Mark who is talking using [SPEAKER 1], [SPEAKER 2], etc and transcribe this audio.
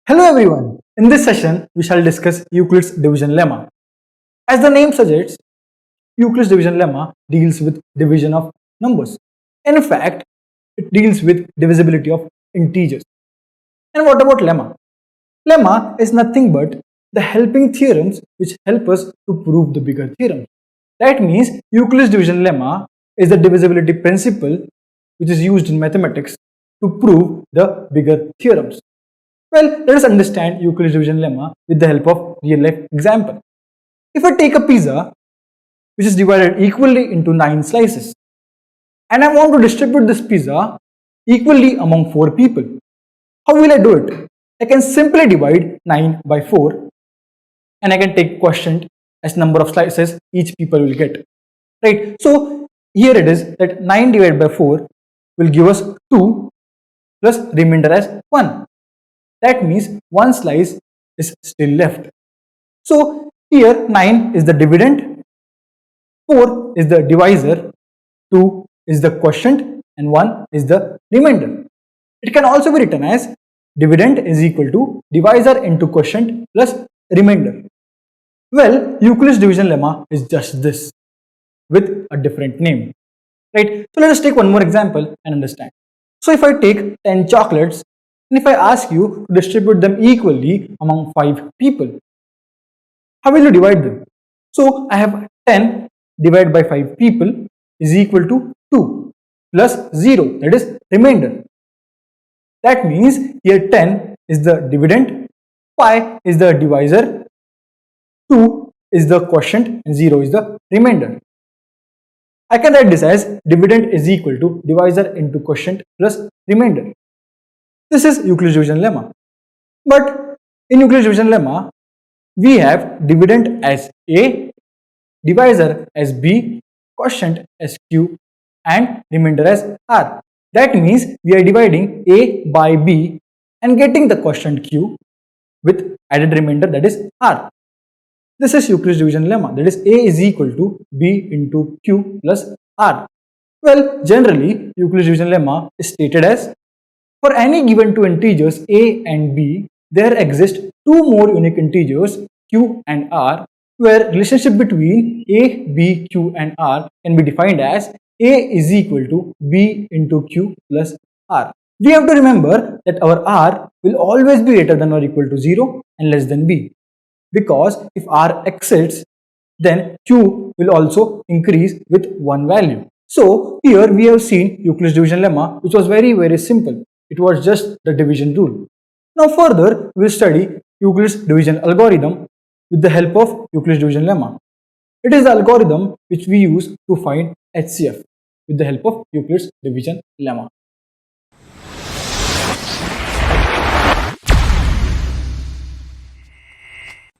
[SPEAKER 1] Hello everyone. In this session, we shall discuss Euclid's division lemma. As the name suggests, Euclid's division lemma deals with division of numbers. In fact, it deals with divisibility of integers. And what about lemma? Lemma is nothing but the helping theorems which help us to prove the bigger theorem. That means Euclid's division lemma is the divisibility principle which is used in mathematics to prove the bigger theorems. Well, let us understand Euclid's division lemma with the help of real-life example. If I take a pizza which is divided equally into 9 slices and I want to distribute this pizza equally among 4 people, how will I do it? I can simply divide 9 by 4 and I can take quotient as number of slices each people will get. Right? So here it is that 9 divided by 4 will give us 2 plus remainder as 1. That means one slice is still left. So here 9 is the dividend, 4 is the divisor, 2 is the quotient and 1 is the remainder. It can also be written as dividend is equal to divisor into quotient plus remainder. Well, Euclid's division lemma is just this with a different name. Right? So let us take one more example and understand. So if I take 10 chocolates and if I ask you to distribute them equally among 5 people, how will you divide them? So I have 10 divided by 5 people is equal to 2 plus 0, that is remainder. That means here 10 is the dividend, 5 is the divisor, 2 is the quotient and 0 is the remainder. I can write this as dividend is equal to divisor into quotient plus remainder. This is Euclid's division lemma. But in Euclid's division lemma, we have dividend as A, divisor as B, quotient as Q and remainder as R. That means we are dividing A by B and getting the quotient Q with added remainder, that is R. This is Euclid's division lemma, that is A is equal to B into Q plus R. Well, generally Euclid's division lemma is stated as for any given two integers a and b, there exist two more unique integers q and r, where relationship between a, b, q and r can be defined as a is equal to b into q plus r. We have to remember that our r will always be greater than or equal to 0 and less than b, because if r exceeds, then q will also increase with one value. So here we have seen Euclid's division lemma, which was very simple. It was just the division rule. Now further, we will study Euclid's division algorithm with the help of Euclid's division lemma. It is the algorithm which we use to find HCF with the help of Euclid's division lemma.